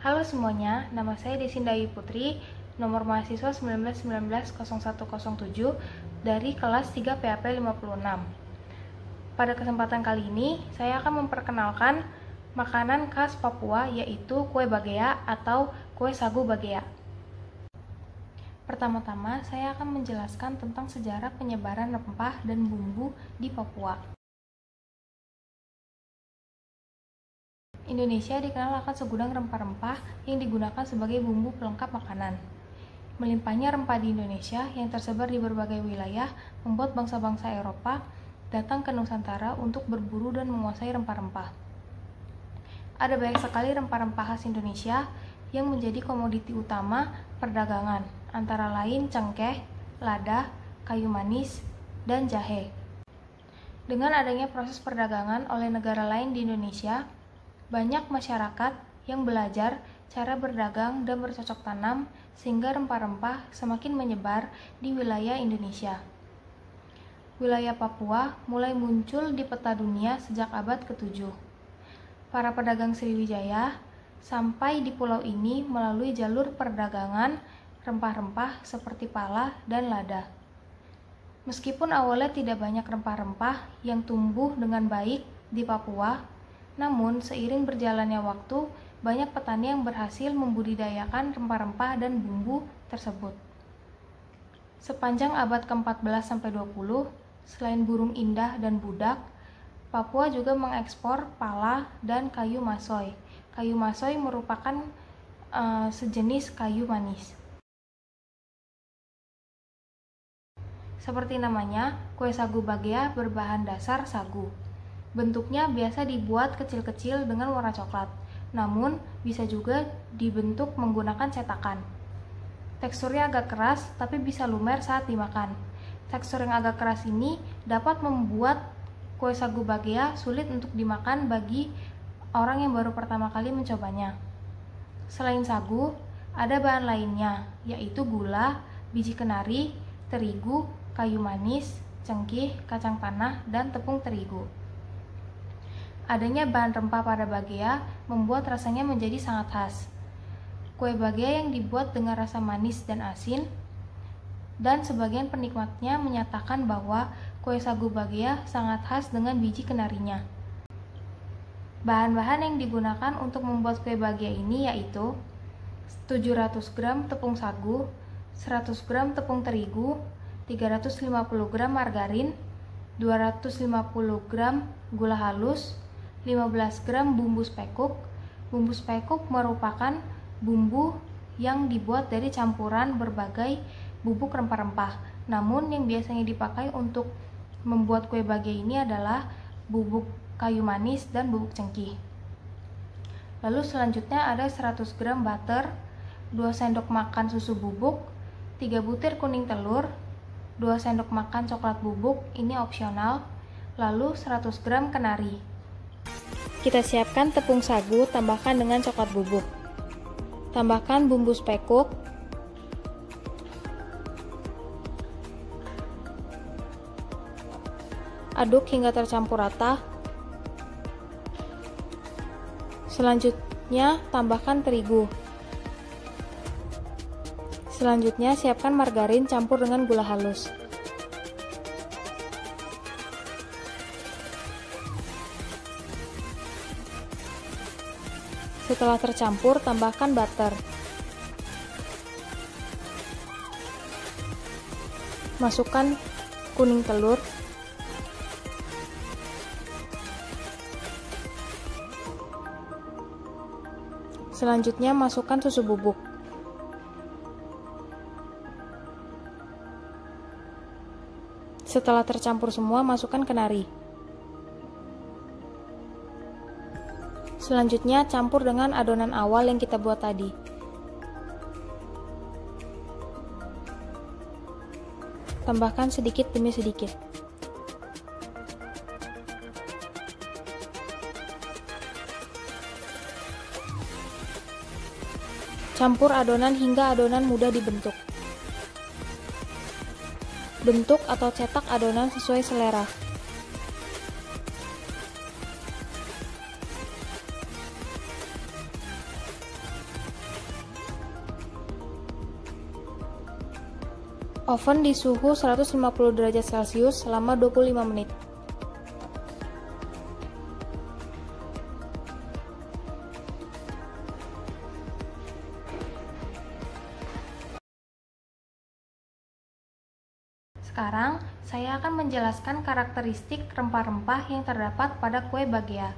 Halo semuanya, nama saya Desindayu Putri, nomor mahasiswa 19190107 dari kelas 3 PAP 56. Pada kesempatan kali ini, saya akan memperkenalkan makanan khas Papua, yaitu kue bagea atau kue sagu bagea. Pertama-tama, saya akan menjelaskan tentang sejarah penyebaran rempah dan bumbu di Papua. Indonesia dikenal akan segudang rempah-rempah yang digunakan sebagai bumbu pelengkap makanan. Melimpahnya rempah di Indonesia yang tersebar di berbagai wilayah membuat bangsa-bangsa Eropa datang ke Nusantara untuk berburu dan menguasai rempah-rempah. Ada banyak sekali rempah-rempah khas Indonesia yang menjadi komoditi utama perdagangan, antara lain cengkeh, lada, kayu manis, dan jahe. Dengan adanya proses perdagangan oleh negara lain di Indonesia, banyak masyarakat yang belajar cara berdagang dan bercocok tanam sehingga rempah-rempah semakin menyebar di wilayah Indonesia. Wilayah Papua mulai muncul di peta dunia sejak abad ke-7. Para pedagang Sriwijaya sampai di pulau ini melalui jalur perdagangan rempah-rempah seperti pala dan lada. Meskipun awalnya tidak banyak rempah-rempah yang tumbuh dengan baik di Papua, namun, seiring berjalannya waktu, banyak petani yang berhasil membudidayakan rempah-rempah dan bumbu tersebut. Sepanjang abad ke-14-20, selain burung indah dan budak, Papua juga mengekspor pala dan kayu masoy. Kayu masoy merupakan sejenis kayu manis. Seperti namanya, kue sagu bagea berbahan dasar sagu. Bentuknya biasa dibuat kecil-kecil dengan warna coklat, namun bisa juga dibentuk menggunakan cetakan. Teksturnya agak keras, tapi bisa lumer saat dimakan. Tekstur yang agak keras ini dapat membuat kue sagu bagea sulit untuk dimakan bagi orang yang baru pertama kali mencobanya. Selain sagu, ada bahan lainnya, yaitu gula, biji kenari, terigu, kayu manis, cengkih, kacang tanah, dan tepung terigu. Adanya bahan rempah pada bagea membuat rasanya menjadi sangat khas. Kue bagea yang dibuat dengan rasa manis dan asin, dan sebagian penikmatnya menyatakan bahwa kue sagu bagea sangat khas dengan biji kenarinya. Bahan-bahan yang digunakan untuk membuat kue bagea ini yaitu 700 gram tepung sagu, 100 gram tepung terigu, 350 gram margarin, 250 gram gula halus, 15 gram bumbu spekuk. Bumbu spekuk merupakan bumbu yang dibuat dari campuran berbagai bubuk rempah-rempah. Namun yang biasanya dipakai untuk membuat kue bagea ini adalah bubuk kayu manis dan bubuk cengkih. Lalu selanjutnya ada 100 gram butter, 2 sendok makan susu bubuk, 3 butir kuning telur, 2 sendok makan coklat bubuk, ini opsional, lalu 100 gram kenari. Kita siapkan tepung sagu, tambahkan dengan coklat bubuk. Tambahkan bumbu spekuk. Aduk hingga tercampur rata. Selanjutnya, tambahkan terigu. Selanjutnya, siapkan margarin campur dengan gula halus. Setelah tercampur, tambahkan butter. Masukkan kuning telur. Selanjutnya, masukkan susu bubuk. Setelah tercampur semua, masukkan kenari. Selanjutnya, campur dengan adonan awal yang kita buat tadi. Tambahkan sedikit demi sedikit. Campur adonan hingga adonan mudah dibentuk. Bentuk atau cetak adonan sesuai selera. Oven di suhu 150 derajat Celcius selama 25 menit. Sekarang, saya akan menjelaskan karakteristik rempah-rempah yang terdapat pada kue bagea.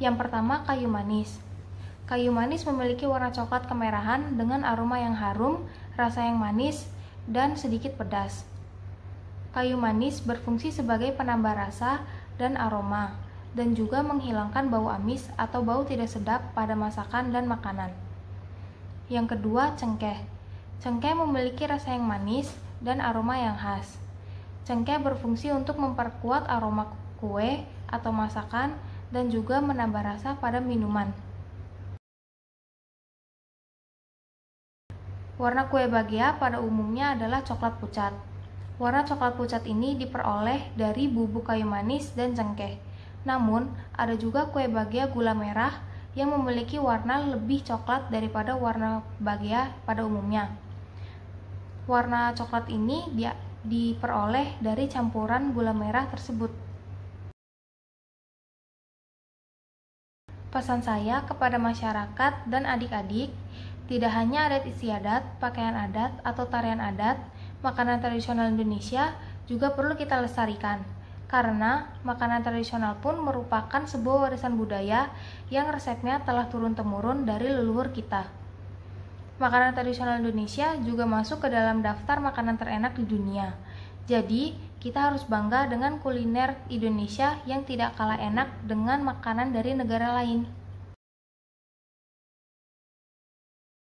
Yang pertama, kayu manis. Kayu manis memiliki warna coklat kemerahan dengan aroma yang harum, rasa yang manis, dan sedikit pedas. Kayu manis berfungsi sebagai penambah rasa dan aroma, dan juga menghilangkan bau amis atau bau tidak sedap pada masakan dan makanan. Yang kedua, cengkeh. Cengkeh memiliki rasa yang manis dan aroma yang khas. Cengkeh berfungsi untuk memperkuat aroma kue atau masakan dan juga menambah rasa pada minuman. Warna kue bagea pada umumnya adalah coklat pucat. Warna coklat pucat ini diperoleh dari bubuk kayu manis dan cengkeh. Namun, ada juga kue bagea gula merah yang memiliki warna lebih coklat daripada warna bagea pada umumnya. Warna coklat ini diperoleh dari campuran gula merah tersebut. Pesan saya kepada masyarakat dan adik-adik, tidak hanya adat istiadat, pakaian adat, atau tarian adat, makanan tradisional Indonesia juga perlu kita lestarikan. Karena makanan tradisional pun merupakan sebuah warisan budaya yang resepnya telah turun-temurun dari leluhur kita. Makanan tradisional Indonesia juga masuk ke dalam daftar makanan terenak di dunia. Jadi, kita harus bangga dengan kuliner Indonesia yang tidak kalah enak dengan makanan dari negara lain.